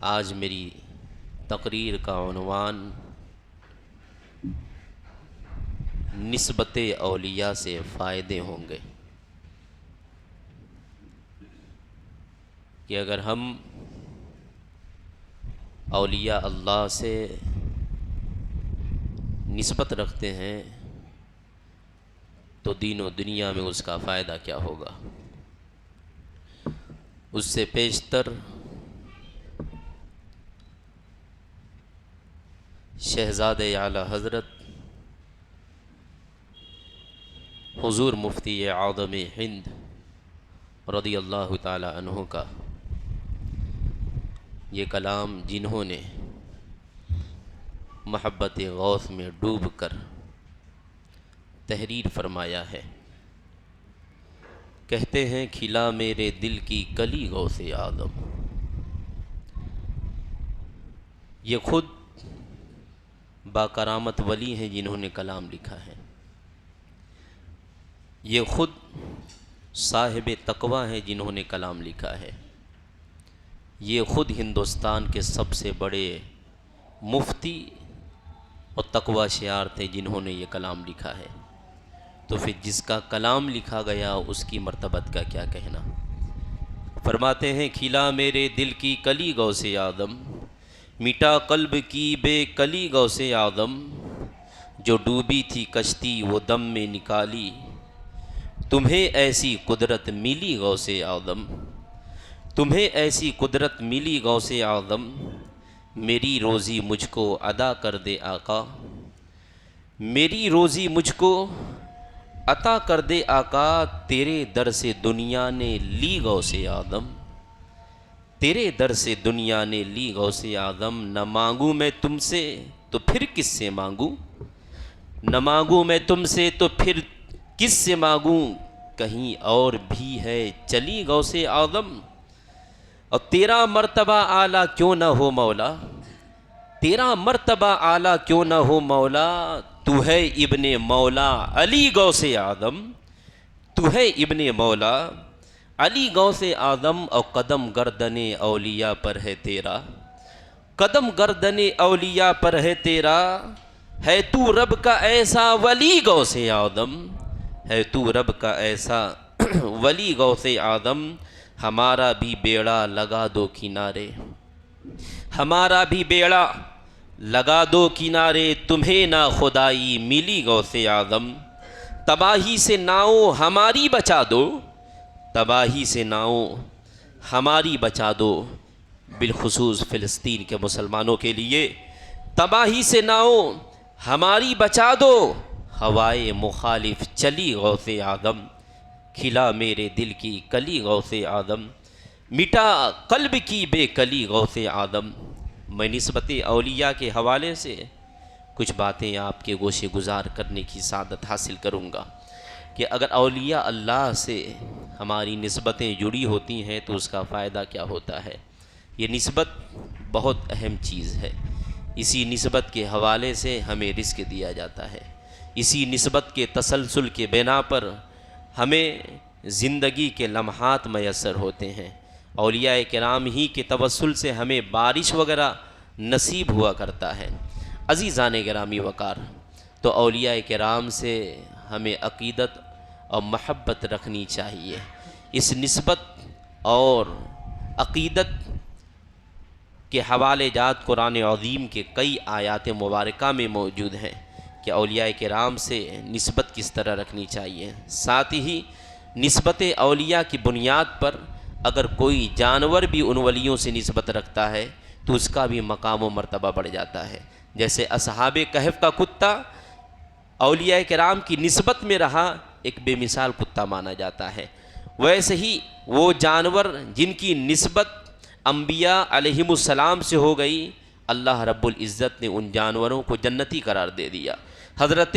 آج میری تقریر کا عنوان نسبت اولیاء سے فائدے ہوں گے کہ اگر ہم اولیاء اللہ سے نسبت رکھتے ہیں تو دین و دنیا میں اس کا فائدہ کیا ہوگا۔ اس سے پیشتر شہزاد اعلیٰ حضرت حضور مفتی اعظم ہند رضی اللہ تعالی عنہ کا یہ کلام، جنہوں نے محبت غوث میں ڈوب کر تحریر فرمایا ہے، کہتے ہیں کھلا میرے دل کی کلی غوث اعظم۔ یہ خود باکرامت ولی ہیں جنہوں نے کلام لکھا ہے، یہ خود صاحب تقویٰ ہیں جنہوں نے کلام لکھا ہے، یہ خود ہندوستان کے سب سے بڑے مفتی اور تقویٰ شعار تھے جنہوں نے یہ کلام لکھا ہے۔ تو پھر جس کا کلام لکھا گیا اس کی مرتبت کا کیا کہنا۔ فرماتے ہیں کھلا میرے دل کی کلی غوث اعظم، مٹا قلب کی بے کلی غوث اعظم، جو ڈوبی تھی کشتی وہ دم میں نکالی، تمہیں ایسی قدرت ملی غوث اعظم، تمہیں ایسی قدرت ملی غوث اعظم، میری روزی مجھ کو عطا کر دے آقا، میری روزی مجھ کو عطا کر دے آقا، تیرے در سے دنیا نے لی غوث اعظم، تیرے در سے دنیا نے لی غوث اعظم، نہ مانگوں میں تم سے تو پھر کس سے مانگوں، نہ مانگوں میں تم سے تو پھر کس سے مانگوں، کہیں اور بھی ہے چلی غوث اعظم، اور تیرا مرتبہ اعلیٰ کیوں نہ ہو مولا، تیرا مرتبہ اعلیٰ کیوں نہ ہو مولا، تو ہے ابن مولا علی غوث اعظم، تو ہے ابن مولا علی غوث اعظم، اور قدم گردن اولیاء پر ہے تیرا، قدم گردن اولیاء پر ہے تیرا، ہے تو رب کا ایسا ولی غوث اعظم، ہے تو رب کا ایسا ولی غوث اعظم، ہمارا بھی بیڑا لگا دو کنارے، ہمارا بھی بیڑا لگا دو کنارے، تمہیں نہ خدائی ملی غوث اعظم، تباہی سے ناؤ ہماری بچا دو، تباہی سے ناؤ ہماری بچا دو، بالخصوص فلسطین کے مسلمانوں کے لیے، تباہی سے ناؤ ہماری بچا دو، ہوائے مخالف چلی غوث اعظم، کھلا میرے دل کی کلی غوث اعظم، مٹا قلب کی بے کلی غوث اعظم۔ میں نسبت اولیاء کے حوالے سے کچھ باتیں آپ کے گوشے گزار کرنے کی سعادت حاصل کروں گا کہ اگر اولیاء اللہ سے ہماری نسبتیں جڑی ہوتی ہیں تو اس کا فائدہ کیا ہوتا ہے۔ یہ نسبت بہت اہم چیز ہے، اسی نسبت کے حوالے سے ہمیں رزق دیا جاتا ہے، اسی نسبت کے تسلسل کے بنا پر ہمیں زندگی کے لمحات میسر ہوتے ہیں، اولیاء کرام ہی کے توسل سے ہمیں بارش وغیرہ نصیب ہوا کرتا ہے۔ عزیزان گرامی وقار، تو اولیاء کرام سے ہمیں عقیدت اور محبت رکھنی چاہیے۔ اس نسبت اور عقیدت کے حوالے جات قرآن عظیم کے کئی آیات مبارکہ میں موجود ہیں کہ اولیاء کرام سے نسبت کس طرح رکھنی چاہیے۔ ساتھ ہی نسبت اولیاء کی بنیاد پر اگر کوئی جانور بھی ان ولیوں سے نسبت رکھتا ہے تو اس کا بھی مقام و مرتبہ بڑھ جاتا ہے، جیسے اصحاب کہف کا کتا اولیاء کرام کی نسبت میں رہا ایک بے مثال کتا مانا جاتا ہے، ویسے ہی وہ جانور جن کی نسبت انبیاء علیہم السلام سے ہو گئی، اللہ رب العزت نے ان جانوروں کو جنتی قرار دے دیا۔ حضرت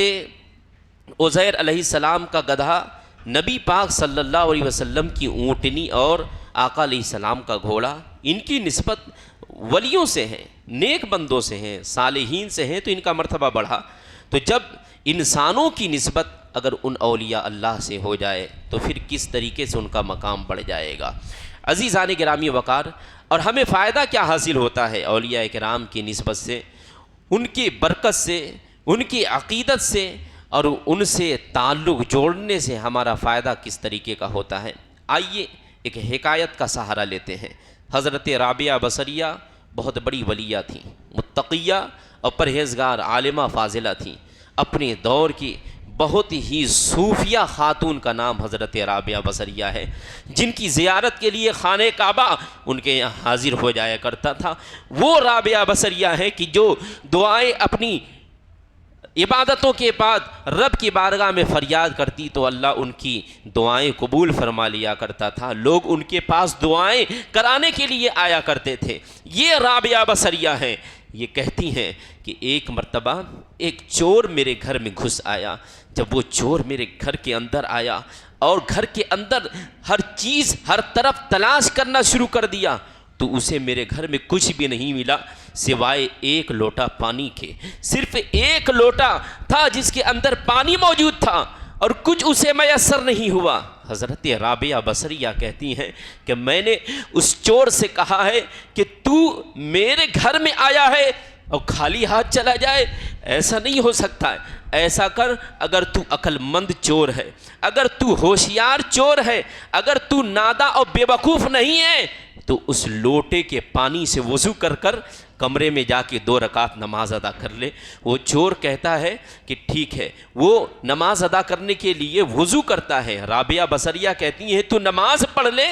عزیر علیہ السلام کا گدھا، نبی پاک صلی اللہ علیہ وسلم کی اونٹنی اور آقا علیہ السلام کا گھوڑا، ان کی نسبت ولیوں سے ہیں، نیک بندوں سے ہیں، صالحین سے ہیں، تو ان کا مرتبہ بڑھا۔ تو جب انسانوں کی نسبت اگر ان اولیاء اللہ سے ہو جائے تو پھر کس طریقے سے ان کا مقام بڑھ جائے گا۔ عزیزان گرامی وقار، اور ہمیں فائدہ کیا حاصل ہوتا ہے اولیاء کرام کی نسبت سے، ان کی برکت سے، ان کی عقیدت سے اور ان سے تعلق جوڑنے سے ہمارا فائدہ کس طریقے کا ہوتا ہے۔ آئیے ایک حکایت کا سہارا لیتے ہیں۔ حضرت رابعہ بصریہ بہت بڑی ولیہ تھیں، متقیہ اور پرہیزگار عالمہ فاضلہ تھیں۔ اپنے دور کی بہت ہی صوفیہ خاتون کا نام حضرت رابعہ بصریہ ہے، جن کی زیارت کے لیے خانہ کعبہ ان کے یہاں حاضر ہو جایا کرتا تھا۔ وہ رابعہ بصریہ ہے کہ جو دعائیں اپنی عبادتوں کے بعد رب کی بارگاہ میں فریاد کرتی تو اللہ ان کی دعائیں قبول فرما لیا کرتا تھا۔ لوگ ان کے پاس دعائیں کرانے کے لیے آیا کرتے تھے۔ یہ رابعہ بصریہ ہیں۔ یہ کہتی ہیں کہ ایک مرتبہ ایک چور میرے گھر میں گھس آیا۔ جب وہ چور میرے گھر کے اندر آیا اور گھر کے اندر ہر چیز ہر طرف تلاش کرنا شروع کر دیا تو اسے میرے گھر میں کچھ بھی نہیں ملا سوائے ایک لوٹا پانی کے۔ صرف ایک لوٹا تھا جس کے اندر پانی موجود تھا اور کچھ اسے میسر نہیں ہوا۔ حضرت رابعہ بصریہ کہتی ہیں کہ میں نے اس چور سے کہا ہے کہ تو میرے گھر میں آیا ہے اور خالی ہاتھ چلا جائے، ایسا نہیں ہو سکتا ہے۔ ایسا کر، اگر تو عقل مند چور ہے، اگر تو ہوشیار چور ہے، اگر تو ناداں اور بے وقوف نہیں ہے تو اس لوٹے کے پانی سے وضو کر کر کمرے میں جا کے 2 رکعت نماز ادا کر لے۔ وہ چور کہتا ہے کہ ٹھیک ہے، وہ نماز ادا کرنے کے لیے وضو کرتا ہے۔ رابعہ بصریہ کہتی ہیں تو نماز پڑھ لے،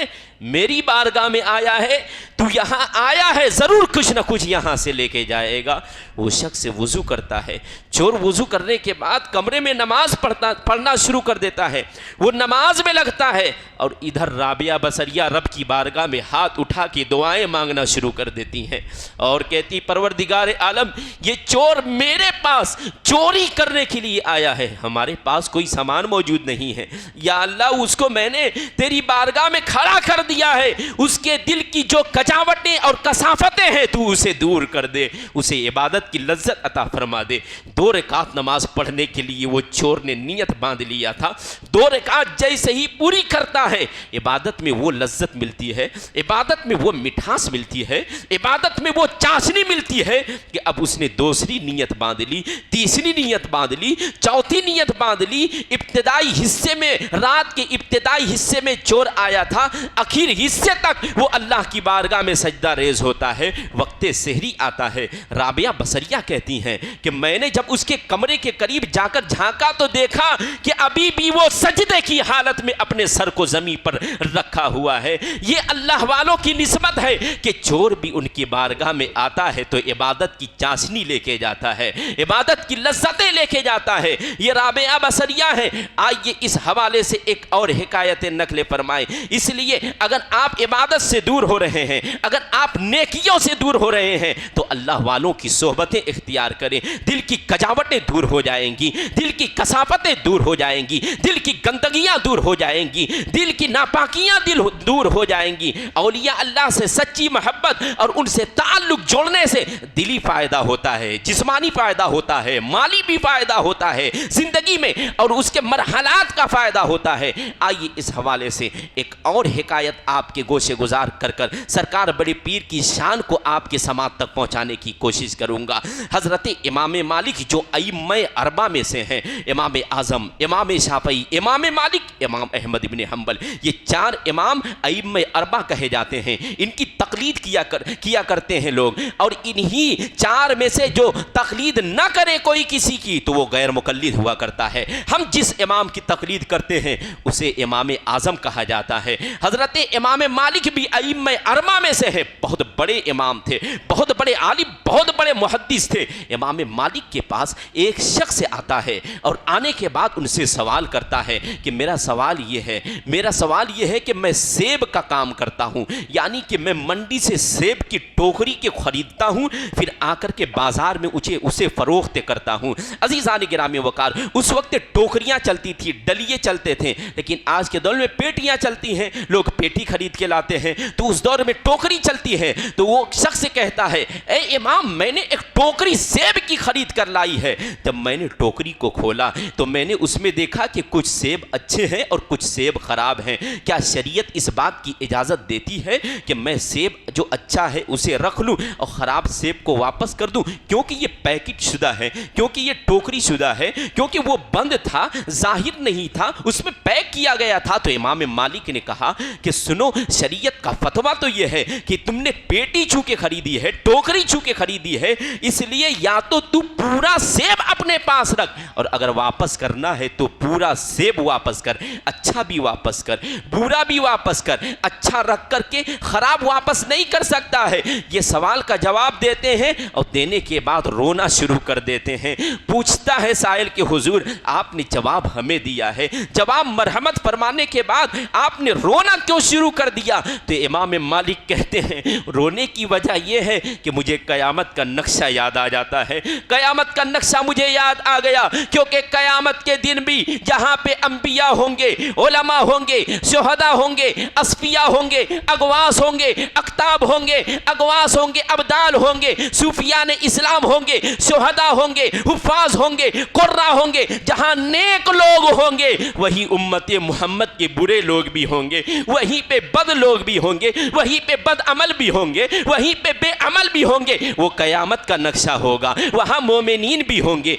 میری بارگاہ میں آیا ہے، تو یہاں آیا ہے، ضرور کچھ نہ کچھ یہاں سے لے کے جائے گا۔ وہ شخص وضو کرتا ہے، چور وضو کرنے کے بعد کمرے میں نماز پڑھنا شروع کر دیتا ہے۔ وہ نماز میں لگتا ہے اور ادھر رابعہ بصریہ رب کی بارگاہ میں ہاتھ اٹھا کے دعائیں مانگنا شروع کر دیتی ہیں اور کہتی پروردگار عالم، یہ چور میرے پاس چوری کرنے کے لیے آیا ہے، ہمارے پاس کوئی سامان موجود نہیں ہے، یا اللہ اس کو میں نے تیری بارگاہ میں کھڑا کر دیا ہے، اس کے دل کی جو کچاوٹیں اور کثافتیں ہیں تو اسے دور کر دے، اسے عبادت کی لذت عطا فرما دے۔ 2 رکعت نماز پڑھنے کے لیے وہ چور نے نیت باندھ لیا تھا۔ 2 رکعت جیسے ہی پوری کرتا ہے، عبادت میں وہ لذت ملتی ہے، عبادت میں وہ مٹھاس ملتی ہے، عبادت میں وہ چاشنی ملتی ہے کہ اب اس نے دوسری نیت باندھ لی، تیسری نیت باندھ لی، چوتھی نیت باندھ لی۔ ابتدائی حصے میں، رات کے ابتدائی حصے میں چور آیا تھا، آخر حصے تک وہ اللہ کی بارگاہ میں سجدہ ریز ہوتا ہے۔ وقت سحری آتا ہے۔ رابعہ بصریہ کہتی ہیں کہ میں نے جب اس کے کمرے کے قریب جا کر جھانکا تو دیکھا کہ ابھی بھی وہ سجدے کی حالت میں اپنے سر کو زمین پر رکھا ہوا ہے۔ یہ اللہ والوں کی نسبت ہے کہ چور بھی ان کی بارگاہ میں آتا ہے تو عبادت کی چاشنی لے کے جاتا ہے، عبادت کی لذتیں لے کے جاتا ہے۔ یہ رابعہ بصریہ ہے۔ آئیے اس حوالے سے ایک اور حکایت نقل فرمائے۔ اس لیے اگر آپ عبادت سے دور ہو رہے ہیں، اگر آپ نیکیوں سے دور ہو رہے ہیں تو اللہ والوں کی صحبتیں اختیار کریں، دل کی کجاوٹیں دور ہو جائیں گی، دل کی کثافتیں دور ہو جائیں گی، دل کی گندگیاں دور ہو جائیں گی، دل کی ناپاکیاں دور ہو جائیں گی۔ اولیاء اللہ سے سچی محبت اور ان سے تعلق جوڑنے سے دلی فائدہ ہوتا ہے، جسمانی فائدہ ہوتا ہے، مالی بھی فائدہ ہوتا ہے زندگی میں، اور اس کے مرحلات کا فائدہ ہوتا ہے۔ آئیے اس حوالے سے ایک اور حکایت آپ کے گوشے گزار کر کر سرکار بڑے پیر کی شان کو آپ کے سماعت تک پہنچانے کی کوشش کروں گا۔ حضرت امام مالک جو ائمہ اربعہ میں سے ہیں، امام اعظم، امام شافعی، امام مالک، امام احمد بن حنبل، یہ 4 امام ائمہ اربعہ کہے جاتے ہیں۔ ان کی تقلید کیا کرتے ہیں لوگ، اور انہی 4 میں سے جو تقلید نہ کرے کوئی کسی کی تو وہ غیر مقلد ہوا کرتا ہے۔ ہم جس امام کی تقلید کرتے ہیں اسے امام اعظم کہا جاتا ہے۔ حضرت امام مالک بھی ائمہ اربعہ میں سے ہیں، بہت بڑے امام تھے، بہت بڑے عالم، بہت بڑے محدث تھے۔ امام مالک کے پاس ایک شخص آتا ہے اور آنے کے بعد ان سے سوال کرتا ہے کہ میرا سوال یہ ہے کہ میں سیب کا کام کرتا ہوں، یعنی کہ میں منڈی سے سیب کی ٹوکری کے خریدتا ہوں، پھر آ کر کے بازار میں اسے فروخت کرتا ہوں۔ عزیزان گرامی وقار، اس وقت ٹوکریاں چلتی تھی، ڈلیے چلتے تھے، لیکن آج کے دور میں پیٹیاں چلتی ہیں، لوگ پیٹی خرید کے لاتے ہیں، تو اس دور میں ٹوکری چلتی ہے۔ تو وہ شخص کہتا ہے اے امام، میں نے ایک ٹوکری سیب کی خرید کر لائی ہے۔ جب میں نے ٹوکری کو کھولا تو میں نے اس میں دیکھا کہ کچھ سیب اچھے ہیں اور کچھ سیب خراب ہیں۔ کیا شریعت اس بات کی اجازت دیتی ہے کہ میں سیب جو اچھا ہے اسے رکھ لوں اور خراب سیب کو واپس کر دوں؟ کیونکہ یہ پیکٹ شدہ ہے، کیونکہ یہ ٹوکری شدہ ہے، کیونکہ وہ بند تھا، ظاہر نہیں تھا، اس میں پیک کیا گیا تھا۔ تو امام مالک نے کہا کہ سنو، شریعت کا فتویٰ تو یہ ہے کہ تم نے پیٹی چھو کے خریدی ہے، ٹوکری چھو کے خریدی ہے، اس لیے یا تو پورا سیب اپنے پاس رکھ، اور اگر واپس کرنا ہے تو پورا سیب واپس کر، اچھا بھی واپس کر، برا بھی واپس کر، اچھا رکھ کر کے خراب واپس نہیں کر سکتا ہے۔ یہ سوال کا جواب دیتے ہیں اور دینے کے بعد رونا شروع کر دیتے ہیں۔ پوچھتا ہے سائل کہ حضور آپ نے جواب ہمیں دیا ہے، جواب مرحمت فرمانے کے بعد آپ نے رونا کیوں شروع کر دیا؟ تو امام مالک کہتے ہیں رونے کی وجہ یہ ہے کہ مجھے قیامت کا نقشہ یاد آ جاتا ہے، قیامت کا نقشہ مجھے یاد آ گیا، کیونکہ قیامت کے دن بھی جہاں پہ انبیاء ہوں گے، علماء ہوں گے، شہداء ہوں گے، اصفیاء ہوں گے، اغواس ہوں گے، اقطاب ہوں گے، اغواس ہوں گے، ابدال ہوں گے، صوفیان اسلام ہوں گے، شہداء ہوں گے، حفاظ ہوں گے، قراء ہوں گے، جہاں نیک لوگ ہوں گے وہی امت محمد کے برے لوگ بھی ہوں گے، وہیں پہ بد لوگ بھی ہوں گے، وہیں پہ بد عمل بھی ہوں گے، وہیں پہ بے عمل بھی ہوں گے۔ وہ قیامت کا نقشہ ہوگا، وہاں مومنین بھی ہوں گے،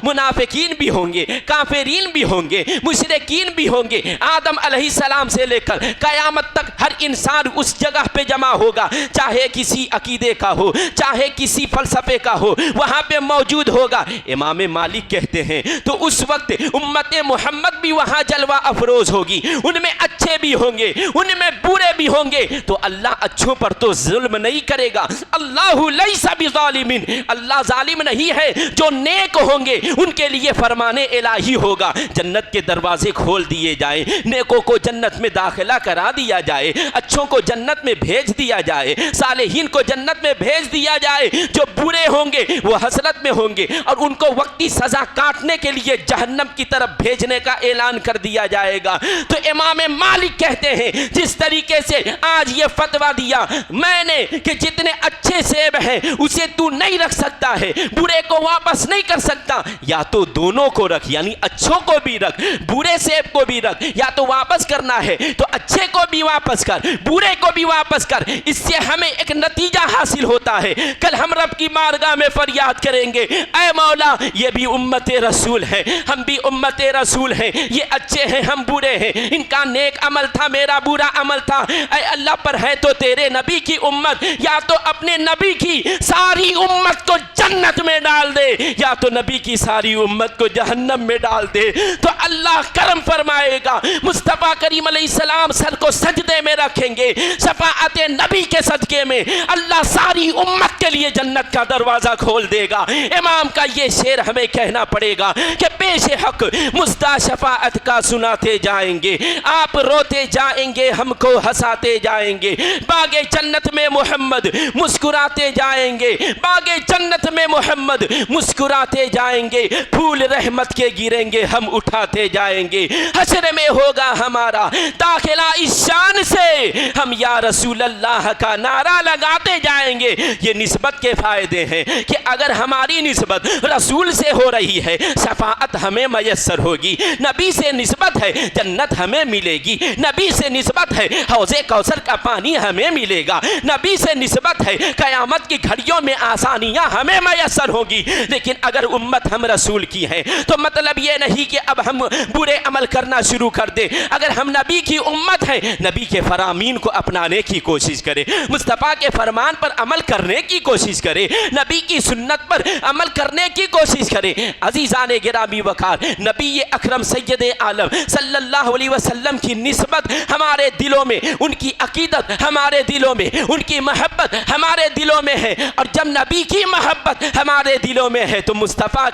منافقین بھی ہوں گے، کافرین بھی ہوں گے، مشرکین بھی ہوں گے۔ آدم علیہ السلام سے لے کر قیامت تک ہر انسان اس جگہ پہ جمع ہوگا، چاہے کسی عقیدے کا ہو، چاہے کسی فلسفے کا ہو، وہاں پہ موجود ہوگا۔ امام مالک کہتے ہیں تو اس وقت امت محمد بھی وہاں جلوہ افروز ہوگی، ان میں اچھے بھی ہوں گے، ان میں برے بھی ہوں گے۔ تو اللہ اچھوں پر تو ظلم نہیں کرے گا، اللہ لیس بظالم، اللہ ظالم نہیں ہے۔ جو نیک ہوں گے ان کے لیے فرمان الہی ہوگا، جنت کے دروازے کھول دیے جائیں، نیکوں کو جنت میں داخلہ کرا دیا جائے، اچھوں کو جنت میں بھیج دیا جائے، صالحین کو جنت میں بھیج دیا جائے۔ جو برے ہوں گے وہ حسرت میں ہوں گے اور ان کو وقتی سزا کاٹنے کے لیے جہنم کی طرف بھیجنے کا اعلان کر دیا جائے گا۔ تو امام مالک کہتے ہیں جس طریقے سے آج یہ فتویٰ دیا میں نے کہ جتنے اچھے سیب ہیں اسے تو نہیں رکھ سکتا ہے، برے کو واپس نہیں کر سکتا، یا تو دونوں کو رکھ، یعنی اچھوں کو بھی رکھ، برے سیب کو بھی رکھ، یا تو واپس کرنا ہے تو اچھے کو بھی واپس کر، برے کو بھی واپس کر۔ اس سے ہمیں ایک نتیجہ حاصل ہوتا ہے، کل ہم رب کی بارگاہ میں فریاد کریں گے اے مولا یہ بھی امت رسول ہے، ہم بھی امت رسول ہیں، یہ اچھے ہیں ہم برے ہیں، ان کا نیک عمل تھا میرا برا عمل تھا، اے اللہ پر ہے تو تیرے نبی کی امت، یا تو اپنے نبی کی ساری امت کو جنت میں ڈال دے یا تو نبی کی ساری امت کو جہنم میں ڈال دے۔ تو اللہ کرم فرمائے گا، مصطفیٰ کریم علیہ السلام سر کو سجدے میں رکھیں گے، شفاعت نبی کے صدقے میں اللہ ساری امت کے لیے جنت کا دروازہ کھول دے گا۔ امام کا یہ شعر ہمیں کہنا پڑے گا کہ پیش حق مصطفیٰ شفاعت کا سناتے جائیں گے، آپ روتے جائیں گے ہم کو ہنساتے جائیں گے، باغ جنت میں محمد مسکراتے جائیں گے، باغ جنت میں محمد مسکراتے جائیں گے، پھول رحمت کے گریں گے ہم اٹھاتے جائیں گے، حشر میں ہوگا ہمارا داخلہ اس شان سے، ہم یا رسول اللہ کا نعرہ لگاتے جائیں گے۔ یہ نسبت کے فائدے ہیں کہ اگر ہماری نسبت رسول سے ہو رہی ہے شفاعت ہمیں میسر ہوگی، نبی سے نسبت ہے جنت ہمیں ملے گی، نبی سے نسبت ہے حوض کوثر کا پانی ہمیں ملے گا، نبی سے نسبت ہے قیامت کی گھڑیوں میں آسانیاں ہمیں میسر ہوگی۔ لیکن اگر امت ہم رسول کی ہے تو مطلب یہ نہیں کہ اب ہم برے عمل کرنا شروع کر دیں۔ اگر ہم نبی کی امت ہیں نبی کے فرامین کو اپنانے کی کوشش کریں، مصطفیٰ کے فرمان پر عمل کرنے کی کوشش کریں، نبی کی سنت پر عمل کرنے کی کوشش کریں۔ عزیزان گرامی وقار، نبی اکرم سید عالم صلی اللہ علیہ وسلم کی نسبت ہمارے دلوں میں، ان کی عقیدت ہمارے دلوں میں، ان کی محبت ہمارے دلوں میں ہے، اور جب نبی کی محبت ہمارے دلوں میں ہے تو مصطفیٰ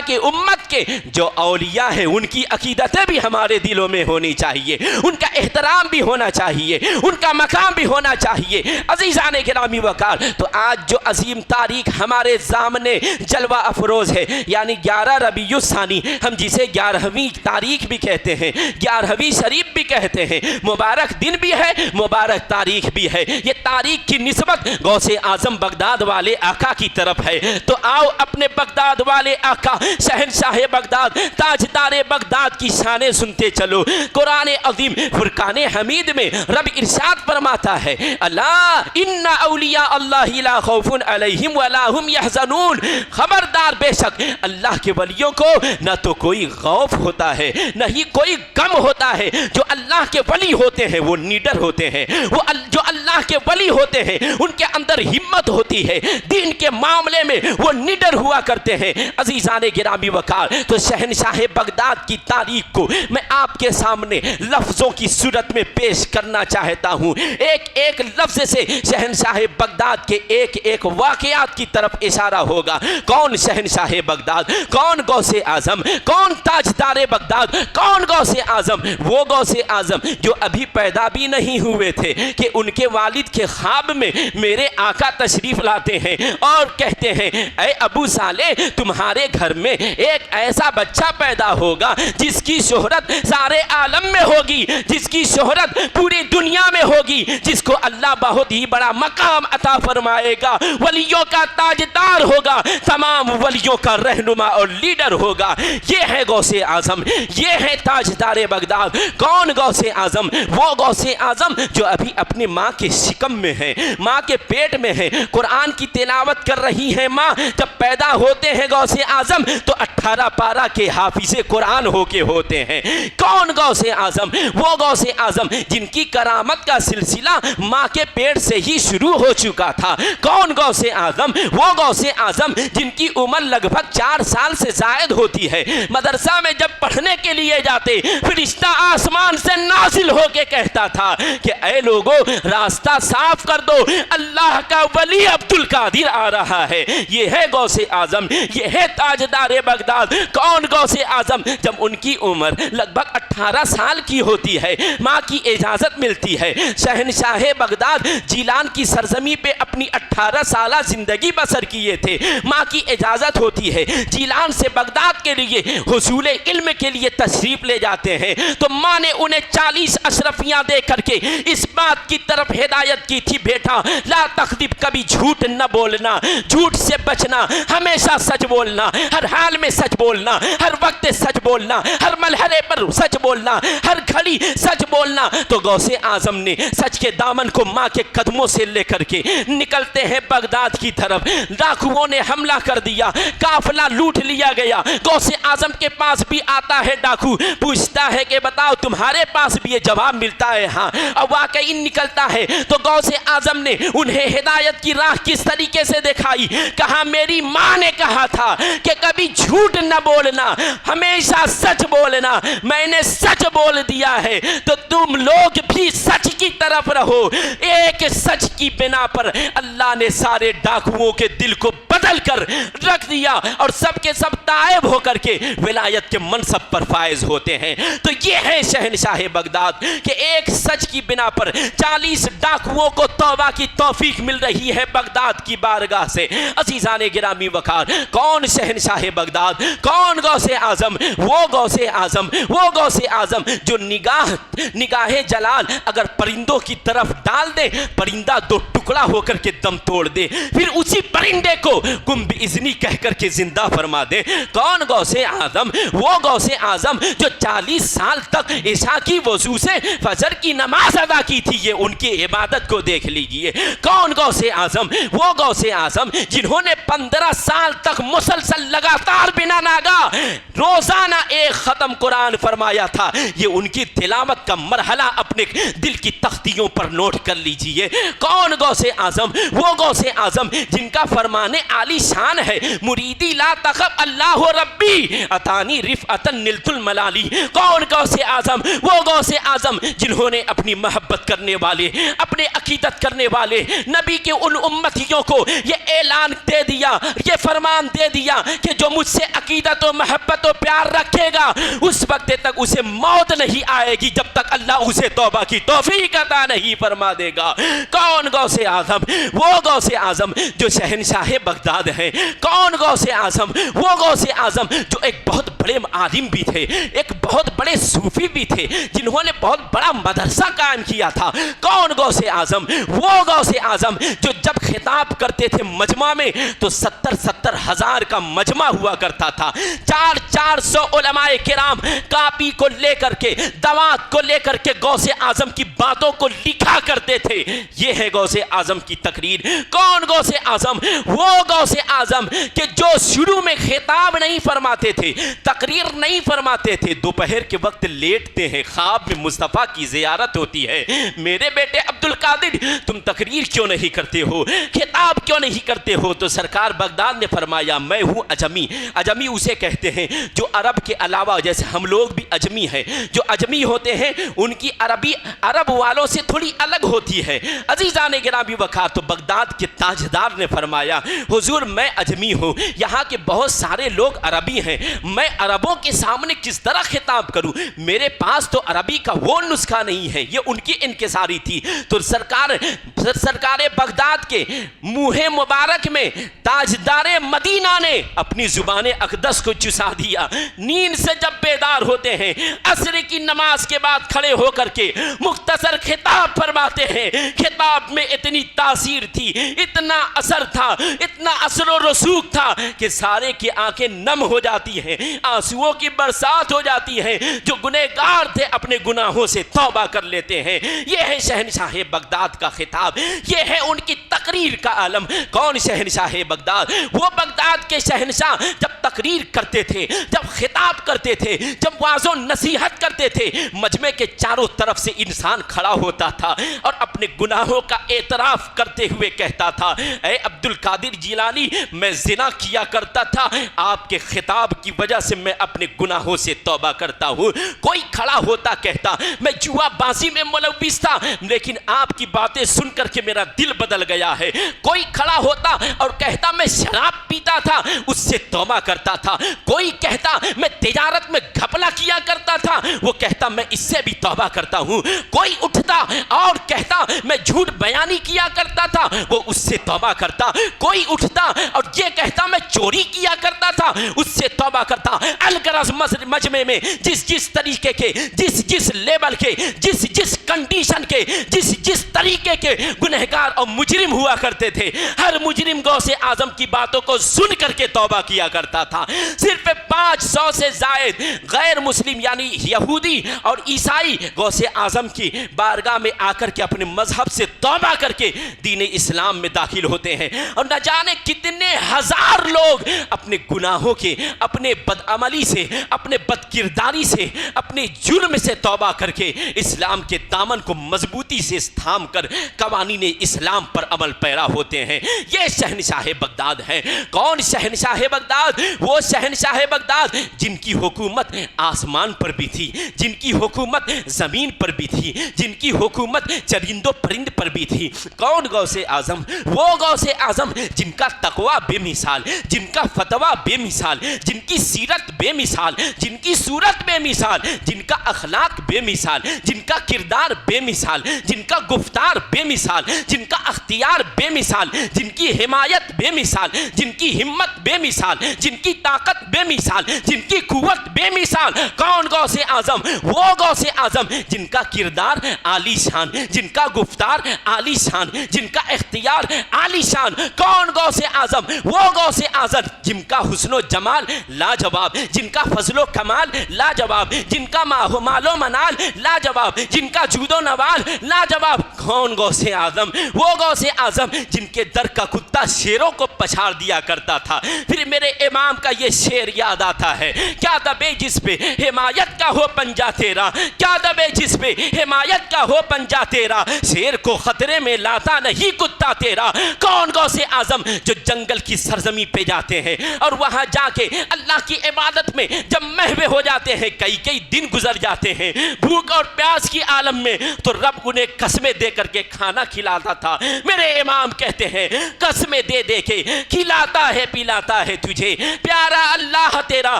کے امت کے جو اولیاء ہیں ان کی عقیدتیں بھی ہمارے دلوں میں ہونی چاہیے، ان کا احترام بھی ہونا چاہیے، ان کا مقام بھی ہونا چاہیے۔ عزیزان گرامی وقار، تو آج جو عظیم تاریخ ہمارے سامنے جلوہ افروز ہے، یعنی 11 ربیع الثانی، ہم جسے 11ویں تاریخ بھی کہتے ہیں، 11ویں شریف بھی کہتے ہیں، مبارک دن بھی ہے، مبارک تاریخ بھی ہے۔ یہ تاریخ کی نسبت غوث غوث اعظم بغداد والے آقا کی طرف ہے تو آؤ اپنے بغداد والے آقا شہنشاہ بغداد تاجدار بغداد کی شانیں سنتے چلو۔ قرآن عظیم فرقان حمید میں رب ارشاد فرماتا ہے اللہ ان اولیاء اللہ لا خوف علیہم ولا هم یحزنون، خبردار بے شک اللہ کے ولیوں کو نہ تو کوئی خوف ہوتا ہے نہ ہی کوئی غم ہوتا ہے۔ جو اللہ کے ولی ہوتے ہیں وہ نیڈر ہوتے ہیں، وہ جو اللہ کے ولی ہوتے ہیں ان کے اندر ہمت ہوتی ہے، دین کے معاملے میں وہ نیڈر ہوا کرتے ہیں۔ عزیزان گرامی وقار، تو شہنشاہ بغداد کی تاریخ کو میں آپ کے سامنے لفظوں کی صورت میں پیش کرنا چاہتا ہوں۔ ایک ایک لفظ سے شہنشاہ بغداد کے ایک ایک واقعات کی طرف اشارہ ہوگا۔ کون شہنشاہ بغداد، کون غوث اعظم، کون تاجدار بغداد، کون غوث اعظم؟ وہ غوث اعظم جو ابھی پیدا بھی نہیں ہوئے تھے کہ ان کے والد کے خواب میں میرے آقا تشریف لاتے ہیں اور کہتے ہیں اے ابو صالح تمہارے گھر میں ایک ایسا بچہ پیدا ہوگا جس کی شہرت سارے عالم میں ہوگی، جس کی شہرت پوری دنیا میں ہوگی، جس کو اللہ بہت ہی بڑا مقام عطا فرمائے گا، ولیوں کا تاجدار ہوگا، تمام ولیوں کا رہنما اور لیڈر ہوگا۔ یہ ہے غوث اعظم، یہ ہے تاجدار بغداد۔ کون غوث اعظم؟ وہ غوث اعظم جو ابھی اپنی ماں کے شکم میں ہے، ماں کے پیٹ میں ہے، قرآن کی تلاوت کر رہی ہے ماں۔ جب پیدا ہوتے ہیں غوث اعظم تو 18 پارہ کے حافظ قرآن ہو کے ہوتے ہیں۔ کون غوث اعظم؟ وہ غوث اعظم جن کی کرامت کا سلسلہ ماں کے پیٹ سے ہی شروع ہو چکا تھا۔ کون غوث اعظم؟ وہ غوث اعظم جن کی عمر لگ بھگ 4 سال سے زائد ہوتی ہے۔ مدرسہ میں جب پڑھنے کے لیے جاتے فرشتہ آسمان سے نازل ہو کے کہتا تھا کہ اے لوگوں راستہ صاف کر دو، اللہ کا ولی عبد القادر آ رہا ہے۔ یہ ہے غوث اعظم، یہ ہے تاجدار بغداد۔ کون غوث اعظم؟ جب ان کی عمر لگ بھگ 18 سال کی ہوتی ہے، ماں کی اجازت ملتی ہے، شہنشاہ بغداد جیلان کی سرزمین پہ اپنی 18 سالہ زندگی بسر کیے تھے، ماں کی اجازت ہوتی ہے، جیلان سے بغداد کے لیے حصول علم کے لیے تشریف لے جاتے ہیں تو ماں نے انہیں 40 اشرفیاں دے کر کے اس بات کی طرف ہدایت کی تھی بیٹا لا تخذب، کبھی جھوٹ نہ بولنا، جھوٹ سے بچنا، ہمیشہ سچ بولنا، ہر حال میں سچ بولنا، ہر وقت سچ بولنا، ہر مرحلے پر سچ بولنا، ہر گھڑی سچ بولنا۔ تو غوث اعظم نے سچ کے دامن کو ماں کے قدموں سے لے کر کے نکلتے ہیں بغداد کی طرف۔ ڈاکوؤں نے حملہ کر دیا، قافلہ لوٹ لیا گیا۔ غوث اعظم کے پاس بھی آتا ہے ڈاکو، پوچھتا ہے کہ بتاؤ تمہارے پاس بھی یہ جواب ملتا ہے ہاں، اور واقعی نکلتا ہے۔ تو غوث اعظم نے انہیں ہدایت کی راہ کس طریقے سے دکھائی، کہا میری ماں نے کہا تھا کہ کبھی جھوٹ نہ بولنا، ہمیشہ سچ بولنا، میں نے سچ بول دیا ہے تو تم لوگ بھی سچ کی طرف رہو۔ ایک سچ کی بنا پر اللہ نے سارے ڈاکوؤں کے دل کو بدل کر رکھ دیا اور سب کے سب تائب ہو کر کے ولایت کے منصب پر فائز ہوتے ہیں۔ تو یہ ہے شہنشاہ بغداد کہ ایک سچ کی بنا پر 40 ڈاکوؤں کو توبہ کی توفیق مل رہی ہے بغداد کی بارگاہ سے۔ عزیزان گرامی وقار، کون شہنشاہ بغداد، کون غوث اعظم؟ وہ غوث اعظم، وہ غوث اعظم جو نگاہ جلال اگر پرندوں کی طرف ڈال دے، پرندہ 2 ٹکڑا ہو کر کے دم توڑ دے، پھر اسی پرندے کو گم بإذنی کہہ کر کے زندہ فرما دے۔ کون غوث اعظم؟ وہ غوث اعظم جو 40 سال تک عشاء کی وضو سے فجر کی نماز ادا کی تھی، یہ ان کی عبادت کو دیکھ لیجئے۔ کون غوث اعظم؟ وہ غوث اعظم جنہوں نے 15 سال تک مسلسل لگاتار بنا ناگا روزانہ ایک ختم قرآن فرمایا تھا۔ یہ ان کی تلاوت کا مرحلہ اپنے دل کی تختیوں پر نوٹ کر لیجئے۔ کون غوث اعظم؟ وہ غوث اعظم جن کا فرمان عالی شان ہے مریدی لا تخف اللہ ربی اتانی رفعتا نلت الملالی۔ کون غوث اعظم؟ وہ غوث اعظم جنہوں نے اپنی محبت کرنے والے، اپنے عقیدت کرنے والے نبی کے ان امتیوں کو یہ اعلان دے دیا، یہ فرمان دے دیا کہ جو مجھ سے عقیدت و محبت و پیار رکھے گا اس وقت تک اسے موت نہیں آئے گی جب تک اللہ اسے توبہ کی توفیق عطا نہیں فرما دے گا۔ کون غوث اعظم؟ وہ غوث اعظم جو شہنشاہ بغداد بغداد ہیں۔ کون غوث اعظم؟ وہ غوث اعظم جو ایک بہت بڑے عالم بھی تھے، ایک بہت بڑے صوفی بھی تھے، جنہوں نے بہت بڑا مدرسہ قائم کیا تھا۔ کون غوث اعظم؟ وہ غوث اعظم جو جب خطاب کرتے تھے مجمع میں تو 70 ہزار کا مجمع ہوا کرتا تھا۔ 400 علماء کرام کاپی کو لے کر کے، دوات کو لے کر کے غوث اعظم کی باتوں کو لکھا کرتے تھے۔ یہ ہے غوث اعظم کی تقریر۔ کون غوث اعظم؟ وہ غوث اعظم کہ جو شروع میں خطاب نہیں فرماتے تھے، تقریر نہیں فرماتے تھے، دوپہر کے وقت لیٹتے ہیں، خواب میں مصطفیٰ کی زیارت ہوتی ہے، میرے بیٹے عبدالقادر تم تقریر کیوں نہیں کرتے ہو، خطاب کیوں نہیں کرتے ہو؟ تو سرکار بغداد نے فرمایا میں ہوں اجمی۔ اجمی اسے کہتے ہیں جو عرب کے علاوہ، جیسے ہم لوگ بھی اجمی ہیں، جو اجمی ہوتے ہیں ان کی عربی عرب والوں سے تھوڑی الگ ہوتی ہے۔ عزیزان گرامی وقار، تو بغداد کے تاجدار نے فرمایا حضور میں اجمی ہوں، یہاں کے بہت سارے لوگ عربی ہیں، میں عربوں کے سامنے کس طرح خطاب کروں؟ میرے پاس تو عربی کا وہ نسخہ نہیں ہے۔ یہ ان کی انکساری تھی۔ تو سرکار بغداد کے منہ مبارک میں تاجدار مدینہ نے اپنی زبان اقدس کو چسا دیا۔ نیند سے جب بیدار ہوتے ہیں، عصر کی نماز کے بعد کھڑے ہو کر کے مختصر خطاب فرماتے ہیں۔ خطاب میں اتنی تاثیر تھی، اتنا اثر تھا، اتنا اثر و رسوخ تھا کہ سارے کی آنکھیں نم ہو جاتی ہیں، آنسوؤں کی برسات ہو جاتی ہے۔ جو گنہگار تھے اپنے گناہوں سے توبہ کر لیتے ہیں۔ یہ ہے شہنشاہ بغداد کا خطاب، یہ ہے ان کی تقریر کا عالم۔ کون شہنشاہ بغداد؟ وہ بغداد کے شہنشاہ جب تقریر کرتے تھے، جب خطاب کرتے تھے، جب واعظ و نصیحت کرتے تھے، مجمع کے چاروں طرف سے انسان کھڑا ہوتا تھا اور اپنے گناہوں کا اعتراف کرتے ہوئے کہتا تھا اے عبدالقادر جیلانی میں زنا کیا کرتا تھا، آپ کے خطاب کی وجہ سے میں اپنے گناہوں سے توبہ کرتا ہوں۔ کوئی کھڑا ہوتا کہتا میں جوا بازی میں ملوث تھا، لیکن آپ کی باتیں سن کر کے میرا دل بدل گیا ہے۔ کوئی کھڑا ہوتا اور کہتا میں شراب پیتا تھا، اس سے توبہ کرتا تھا۔ کوئی کہتا میں تجارت میں گھپلا کیا کرتا تھا، وہ کہتا میں اس سے بھی توبہ کرتا ہوں۔ کوئی اٹھتا اور کہتا میں جھوٹ بیانی کیا کرتا تھا، وہ اس سے توبہ کرتا۔ کوئی اٹھتا اور یہ کہتا میں چوری کیا کرتا تھا، اس سے توبہ کرتا۔ الغرض مجمع میں جس طریقے کے، جس لیبل کے، جس کنڈیشن کے، جس طریقے کے گنہگار اور مجرم ہوا کرتے تھے، ہر مجرم غوث اعظم کی باتوں کو سن کر کے توبہ کیا کرتا تھا۔ صرف 500 سے زائد غیر مسلم یعنی یہودی اور عیسائی غوث اعظم کی بارگاہ میں آ کر کے اپنے مذہب سے توبہ کر کے دین اسلام میں داخل ہوتے ہیں، اور نہ جانے کتنے ہزار لوگ اپنے گناہوں کے، اپنے بدعملی سے، اپنے بد کرداری سے، اپنے جرم سے توبہ کر کے اسلام کے دامن کو مضبوطی سے تھام کر قوانین اسلام پر عمل پیرا ہوتے ہیں۔ یہ شہنشاہ بغداد ہے۔ کون شہنشاہ بغداد؟ وہ شہنشاہ بغداد جن کی حکومت آسمان پر بھی تھی، جن کی حکومت زمین پر بھی تھی، جن کی حکومت چرند و پرند پر بھی تھی۔ کون غوث اعظم؟ وہ غوث اعظم جن کا تقوی بے مثال، جن کا فتویٰ بے مثال، جن کی سیرت بے مثال، جن کی صورت بے مثال، جن کا اخلاق بے مثال، جن کا کردار بے مثال، جن کا گفتار بے مثال، جن کا اختیار بے مثال، جن کی حمایت بے مثال، جن کی ہمت بے مثال، جن کی طاقت بے مثال، جن کی قوت بے مثال۔ کون غوث اعظم؟ وہ غوث اعظم جن کا کردار عالی شان، جن کا گفتار عالی شان، جن کا اختیار عالی شان۔ کون غوث اعظم؟ وہ غوث اعظم جن کا حسن و جمال لاجواب، جن کا فضل و کمال لاجواب، جن کا مال و منال لاجواب، جن کا جود و نوال لاجواب۔ کون غوث اعظم؟ وہ غوث اعظم جن کے در کا کتا شیروں کو پچھاڑ دیا کرتا تھا۔ پھر میرے امام کا یہ شعر یاد آتا ہے، کیا دبے جس پہ حمایت کا ہو پنجہ تیرا، کیا دبے جس پہ حمایت کا ہو پنجہ تیرا، شیر کو خطرے میں لاتا نہیں کتا تیرا۔ کون غوث اعظم جو جنگل کی سرزمین پہ جاتے ہیں اور وہاں جا کے اللہ کی عبادت میں جب محو ہو جاتے ہیں، کئی دن گزر جاتے ہیں بھوک اور پیاس کی عالم میں، تو رب انہیں قسمیں دے کر کے کھانا کھلاتا تھا۔ میرے امام کہتے ہیں قسمیں دے دے کے کھلاتا ہے پلاتا ہے تجھے، پیارا اللہ تیرا،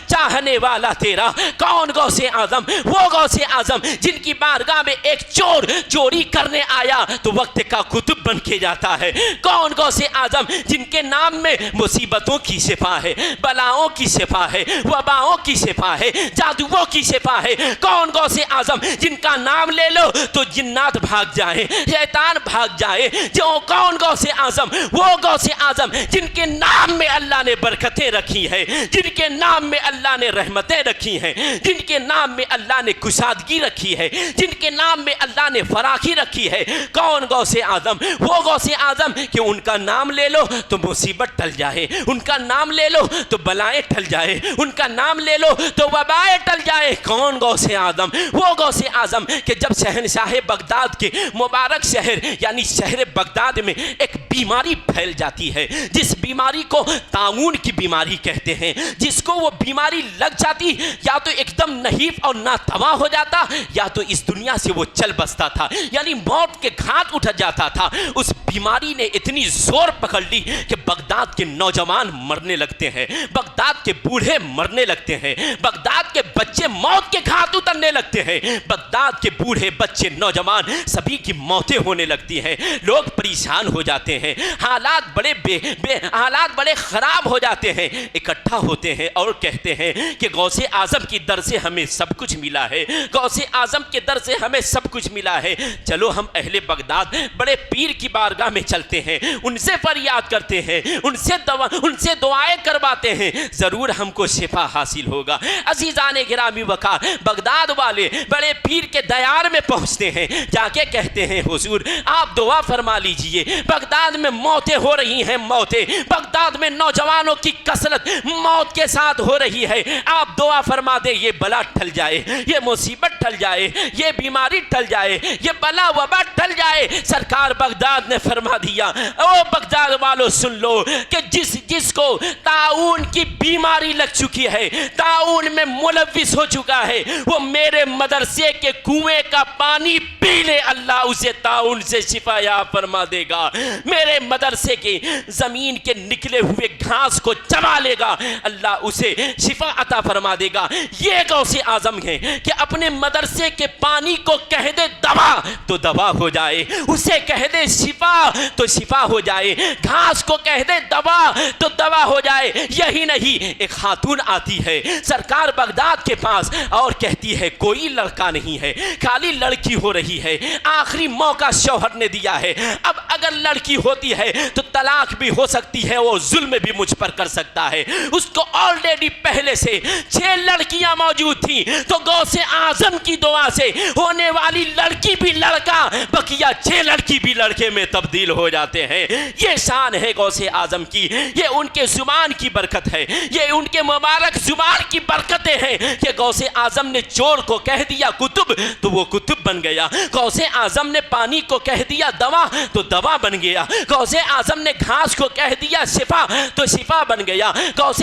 چاہنے والا تیرا۔ کون غوث اعظم؟ وہ غوث اعظم جن کی بارگاہ میں ایک چور چوری کرنے آیا تو وقت کا قطب بن کے جاتا ہے۔ کون غوث اعظم جن کے نام میں مصیبتوں کی شفا ہے، بلاؤں کی شفا ہے، وباؤں کی شفا ہے، جادوؤں کی شفا ہے۔ کون غوث اعظم جن کا نام لے لو تو جنات بھاگ جائیں، شیطان بھاگ جائے۔ جو کون غوث اعظم؟ وہ غوث اعظم جن کے نام میں اللہ نے برکتیں رکھی ہیں، جن کے نام میں اللہ نے رحمتیں رکھی ہیں، جن کے نام میں اللہ نے کشادگی رکھی ہے، جن کے نام میں اللہ نے فراخی رکھی ہے۔ کون غوث اعظم؟ وہ غوث اعظم کہ ان کا نام لے لو تو مصیبت ٹل جائے، ان کا نام لے لو تو بلائیں ٹل جائے، ان کا نام لے لو تو وبائیں ٹل جائے۔ کون غوث اعظم؟ وہ غوث اعظم کہ جب شہنشاہ بغداد کے مبارک شہر یعنی شہر بغداد میں ایک بیماری پھیل جاتی ہے، جس بیماری کو طاعون کی بیماری کہتے ہیں، جس کو وہ بیماری لگ جاتی یا تو ایک دم نحیف اور ناتواں ہو جاتا یا تو اس دنیا سے وہ چل بستا تھا، یعنی موت کے گھاٹ اٹھ جاتا تھا۔ اس بیماری نے اتنی زور پکڑ لی کہ بغداد کے نوجوان مرنے لگتے ہیں، بغداد کے بوڑھے مرنے لگتے ہیں، بغداد کے بچے موت کے گھاٹ اترنے لگتے ہیں، بغداد کے بوڑھے بچے نوجوان سبھی کی موتیں ہونے لگتی ہیں۔ لوگ پریشان ہو جاتے ہیں، حالات بڑے خراب ہو جاتے ہیں، اکٹھا ہوتے ہیں اور کہتے ہیں کہ غوث اعظم کی در سے ہمیں سب کچھ ملا ہے، غوث اعظم کے در سے ہمیں سب کچھ ملا ہے، چلو ہم اہل بغداد بڑے پیر کی بارگاہ میں چلتے ہیں، ان سے فریاد کرتے ہیں، ان سے دعائیں کرواتے ہیں، ضرور ہم کو شفا حاصل ہوگا۔ عزیزان گرامی وقار، بغداد والے بڑے پیر کے دیار میں پہنچتے ہیں، جا کے کہتے ہیں حضور آپ دعا فرما لیجئے، بغداد میں موتیں ہو رہی ہیں، موتیں بغداد میں نوجوانوں کی کثرت موت کے ساتھ ہو رہی ہے، آپ دعا فرما دیں یہ بلا ٹل جائے، یہ مصیبت ٹل جائے، یہ بیماری ٹل جائے، یہ بلا وبا ٹل جائے۔ سرکار بغداد نے فرما دیا او بغداد والوں سن لو کہ جس کو طاعون کی بیماری لگ چکی ہے، طاعون میں ملوث ہو چکا ہے، وہ میرے مدرسے کے کنویں کا پانی پی لے، اللہ اسے طاعون سے شفا یاب فرما دے گا۔ میرے مدرسے کے زمین کے نکلے ہوئے گھاس کو چبا لے گا، اللہ اسے شفا عطا فرما دے گا۔ یہ غوث اعظم ہے کہ اپنے مدرسے کے پانی کو کہہ دے دوا تو دوا ہو جائے، اسے کہہ دے شفا تو شفا ہو جائے، گھاس کو کہہ دے دوا تو دوا ہو جائے۔ یہی نہیں، ایک خاتون آتی ہے سرکار بغداد کے پاس اور کہتی ہے کوئی لڑکا نہیں ہے، خالی لڑکی ہو رہی ہے، آخری موقع شوہر نے دیا ہے، اب اگر لڑکی ہوتی ہے تو طلاق بھی ہو سکتی ہے اور ظلم بھی مجھ پر کر سکتا ہے۔ اس کو آلریڈی پہلے سے 6 لڑکیاں موجود تھیں، تو غوث اعظم کی دعا سے ہونے والی لڑکی بھی لڑکا، بقیہ 6 لڑکی بھی لڑکے میں تبدیل ہو جاتے ہیں۔ یہ شان ہے غوث اعظم کی، یہ ان کے زبان کی برکت ہے، یہ ان کے مبارک زبان کی برکتیں ہیں کہ غوث اعظم نے چور کو کہہ دیا کتب تو وہ کتب بن گیا، غوث اعظم نے پانی کو کہہ دیا دوا تو دوا بن گیا، غوث اعظم نے گھاس کو کہہ دیا شفا تو شفا بن گیا، غوث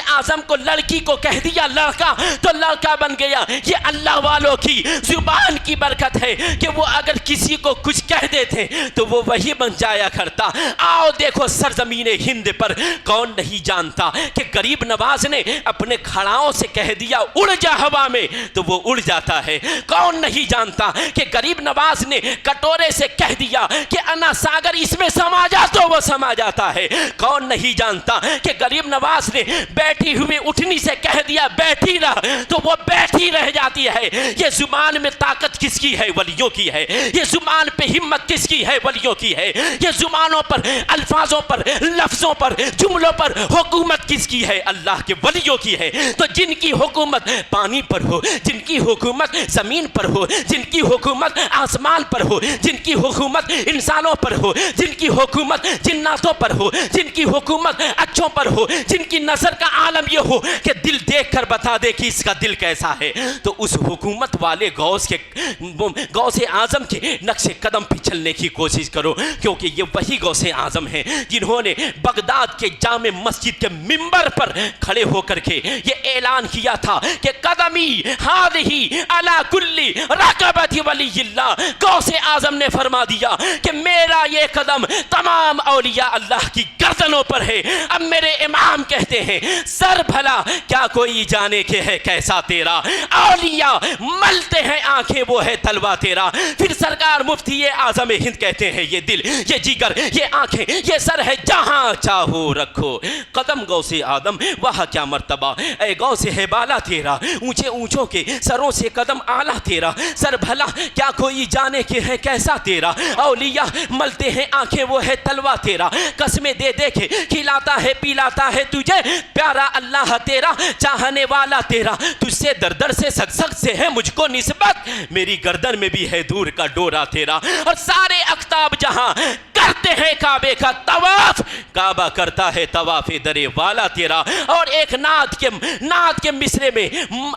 اعظم کو لڑکی کو کہہ دیا لڑکا تو لڑکا بن گیا۔ یہ اللہ والوں کی زبان کی برکت ہے کہ وہ اگر کسی کو کچھ کہہ دیتے تو وہ وہی بن جایا کرتا۔ آؤ دیکھو سرزمین ہند پر کون نہیں جانتا کہ غریب نواز نے اپنے کھڑاؤں سے کہہ دیا اڑ جا ہوا میں تو وہ اڑ جاتا ہے۔ کون نہیں جانتا کہ غریب نواز نے کٹورے سے کہہ دیا کہ انا ساگر اس میں سما جا تو وہ سما جاتا ہے۔ کون نہیں جانتا کہ غریب نواز نے بیٹھی ہوئی اٹھنی سے کہہ دیا بیٹھی رہ تو وہ بیٹھی رہ جاتی ہے۔ یہ زبان میں طاقت کس کی ہے؟ ولیوں کی ہے۔ یہ زبان پہ ہمت کس کی ہے؟ ولیوں کی ہے۔ یہ زبانوں پر، الفاظوں پر، لفظوں پر، جملوں پر حکومت کس کی ہے؟ اللہ کے ولیوں کی ہے۔ تو جن کی حکومت پانی پر ہو، جن کی حکومت زمین پر ہو، جن کی حکومت آسمان پر ہو، جن کی حکومت انسانوں پر ہو، جن کی حکومت جناتوں پر ہو، جن کی حکومت اچھوں پر ہو، جن کی نظر کا عالم یہ ہو کہ دل دیکھ کر بتا دے کہ اس کا دل کیسا ہے، تو اس حکومت والے غوث اعظم کے نقش قدم پہ چلنے کی کوشش کرو، کیونکہ یہ وہی غوث اعظم ہیں جنہوں نے بغداد کے جامع مسجد کے منبر پر کھڑے ہو کر کے یہ اعلان کیا تھا کہ قدمی ہادہی علی کل رکبت ولی اللہ۔ غوث اعظم نے فرما دیا کہ میرا میرا یہ قدم تمام اولیاء اللہ کی گردنوں پر ہے۔ اب میرے امام کہتے ہیں سر بھلا کیا کوئی جانے کے ہے کیسا تیرا، اولیاء ملتے ہیں آنکھیں وہ ہے تلوا تیرا۔ پھر سرکار مفتی اعظم ہند کہتے ہیں یہ دل، یہ جگر، یہ آنکھیں، یہ سر ہے جہاں چاہو رکھو، قدم غوث آدم وہاں کیا مرتبہ، اے غوث ہے بالا تیرا، اونچے اونچوں کے سروں سے قدم اعلیٰ تیرا، سر بھلا کیا کوئی جانے کے ہے کیسا تیرا، اولیاء ملتے ہیں آنکھیں وہ ہے تلوا تیرا، قسمیں دے دے کے کھلاتا ہے پلاتا ہے تجھے پیارا اللہ تیرا، چاہنے والا تیرا، تجھ سے در در سے سک سک سے ہے مجھ کو نسبت، میری گردن میں بھی ہے دور کا ڈورا تیرا، اور سارے اقطاب جہاں کرتے ہیں کعبے کا طواف، کعبہ کرتا ہے طواف در والا تیرا، اور ایک نعت کے مصرے میں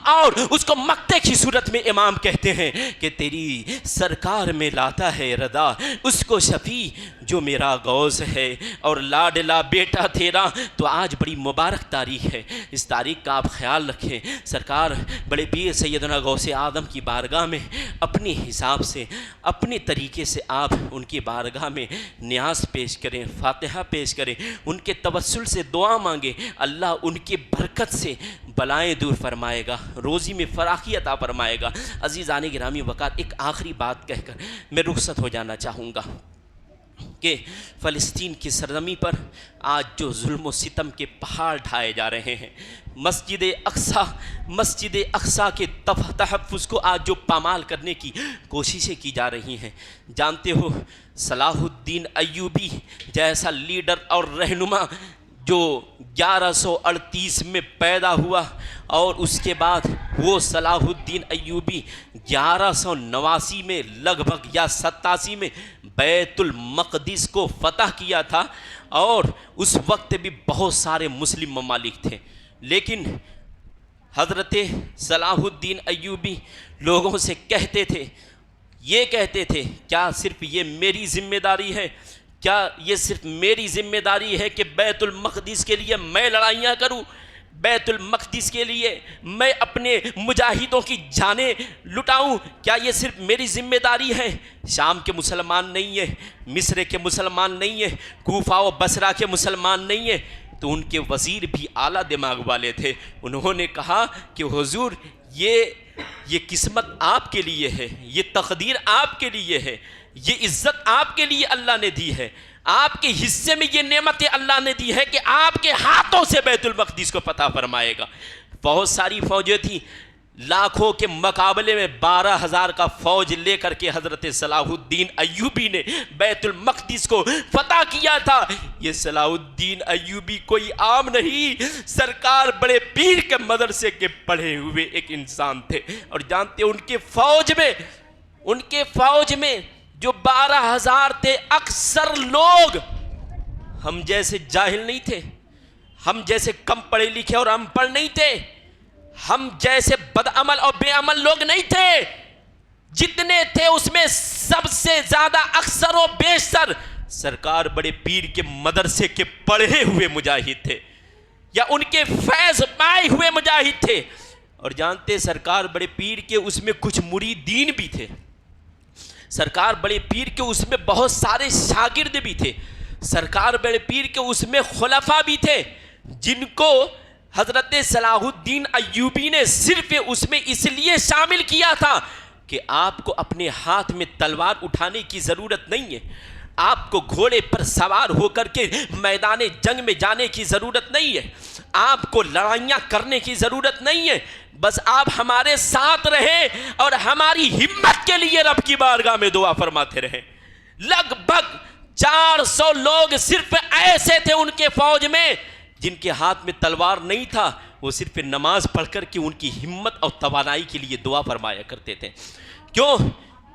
اور اس کو مقطع کی صورت میں امام کہتے ہیں کہ تیری سرکار میں لاتا ہے رضا اس کو شفیع جو میرا غوث ہے، اور لاڈلا بیٹا تیرا۔ تو آج بڑی مبارک تاریخ ہے، اس تاریخ کا آپ خیال رکھیں، سرکار بڑے پیر سیدنا غوث آدم کی بارگاہ میں اپنے حساب سے اپنے طریقے سے آپ ان کی بارگاہ میں نیاز پیش کریں، فاتحہ پیش کریں، ان کے توسل سے دعا مانگیں، اللہ ان کی برکت سے بلائیں دور فرمائے گا، روزی میں فراخی عطا فرمائے گا۔ عزیزان گرامی وقار، ایک آخری بات کہہ کر میں رخصت ہو جانا چاہوں گا کہ فلسطین کی سرزمین پر آج جو ظلم و ستم کے پہاڑ ڈھائے جا رہے ہیں، مسجد اقصیٰ کے تحفظ کو آج جو پامال کرنے کی کوششیں کی جا رہی ہیں، جانتے ہو صلاح الدین ایوبی جیسا لیڈر اور رہنما جو 1138 میں پیدا ہوا، اور اس کے بعد وہ صلاح الدین ایوبی 1189 میں لگ بھگ یا 87 میں بیت المقدس کو فتح کیا تھا، اور اس وقت بھی بہت سارے مسلم ممالک تھے، لیکن حضرت صلاح الدین ایوبی لوگوں سے کہتے تھے، یہ کہتے تھے کیا صرف یہ میری ذمہ داری ہے، کیا یہ صرف میری ذمہ داری ہے کہ بیت المقدس کے لیے میں لڑائیاں کروں، بیت المقدس کے لیے میں اپنے مجاہدوں کی جانیں لٹاؤں، کیا یہ صرف میری ذمہ داری ہے؟ شام کے مسلمان نہیں ہیں، مصر کے مسلمان نہیں ہیں، کوفہ و بصرہ کے مسلمان نہیں ہیں، تو ان کے وزیر بھی اعلیٰ دماغ والے تھے، انہوں نے کہا کہ حضور یہ قسمت آپ کے لیے ہے، یہ تقدیر آپ کے لیے ہے، یہ عزت آپ کے لیے اللہ نے دی ہے، آپ کے حصے میں یہ نعمت اللہ نے دی ہے کہ آپ کے ہاتھوں سے بیت المقدس کو فتح فرمائے گا۔ بہت ساری فوجیں تھیں، لاکھوں کے مقابلے میں 12,000 کا فوج لے کر کے حضرت صلاح الدین ایوبی نے بیت المقدس کو فتح کیا تھا۔ یہ صلاح الدین ایوبی کوئی عام نہیں، سرکار بڑے پیر کے مدرسے کے پڑھے ہوئے ایک انسان تھے، اور جانتے ان کے فوج میں جو 12,000 تھے، اکثر لوگ ہم جیسے جاہل نہیں تھے، ہم جیسے کم پڑھے لکھے اور ہم پڑھ نہیں تھے، ہم جیسے بدعمل اور بے عمل لوگ نہیں تھے، جتنے تھے اس میں سب سے زیادہ اکثر و بیشتر سرکار بڑے پیر کے مدرسے کے پڑھے ہوئے مجاہد تھے، یا ان کے فیض پائے ہوئے مجاہد تھے۔ اور جانتے سرکار بڑے پیر کے اس میں کچھ مریدین بھی تھے، سرکار بڑے پیر کے اس میں بہت سارے شاگرد بھی تھے، سرکار بڑے پیر کے اس میں خلفاء بھی تھے، جن کو حضرت صلاح الدین ایوبی نے صرف اس میں اس لیے شامل کیا تھا کہ آپ کو اپنے ہاتھ میں تلوار اٹھانے کی ضرورت نہیں ہے، آپ کو گھوڑے پر سوار ہو کر کے میدان جنگ میں جانے کی ضرورت نہیں ہے، آپ کو لڑائیاں کرنے کی ضرورت نہیں ہے، بس آپ ہمارے ساتھ رہیں اور ہماری ہمت کے لیے رب کی بارگاہ میں دعا فرماتے رہیں۔ لگ بھگ 400 لوگ صرف ایسے تھے ان کے فوج میں جن کے ہاتھ میں تلوار نہیں تھا، وہ صرف نماز پڑھ کر کے ان کی ہمت اور توانائی کے لیے دعا فرمایا کرتے تھے۔ کیوں؟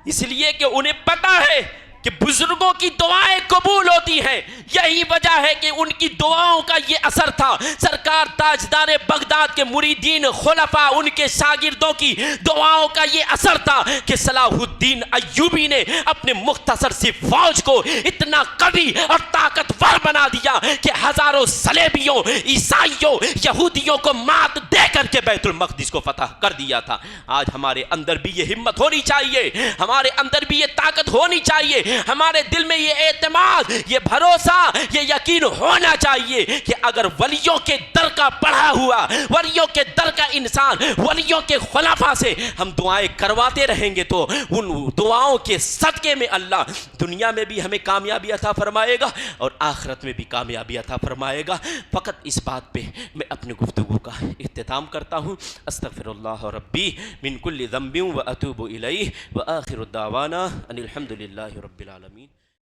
اس لیے کہ انہیں پتہ ہے کہ بزرگوں کی دعائیں قبول ہوتی ہیں، یہی وجہ ہے کہ ان کی دعاؤں کا یہ اثر تھا۔ سرکار تاجدار بغداد کے مریدین خلفاء ان کے شاگردوں کی دعاؤں کا یہ اثر تھا کہ صلاح الدین ایوبی نے اپنے مختصر سی فوج کو اتنا قوی اور طاقتور بنا دیا کہ ہزاروں صلیبیوں، عیسائیوں، یہودیوں کو مات دے کر کے بیت المقدس کو فتح کر دیا تھا۔ آج ہمارے اندر بھی یہ ہمت ہونی چاہیے، ہمارے اندر بھی یہ طاقت ہونی چاہیے، ہمارے دل میں یہ اعتماد، یہ بھروسہ، یہ یقین ہونا چاہیے کہ اگر ولیوں کے در کا پڑھا ہوا، ولیوں کے در کا انسان، ولیوں کے خلفاء سے ہم دعائیں کرواتے رہیں گے تو ان دعاؤں کے صدقے میں اللہ دنیا میں بھی ہمیں کامیابی عطا فرمائے گا اور آخرت میں بھی کامیابی عطا فرمائے گا۔ فقط اس بات پہ میں اپنی گفتگو کا اختتام کرتا ہوں۔ استغفر اللہ ربی من کل ذنب و اتوب الیہ و آخر الدعوانا ان الحمد للہ رب العالمین۔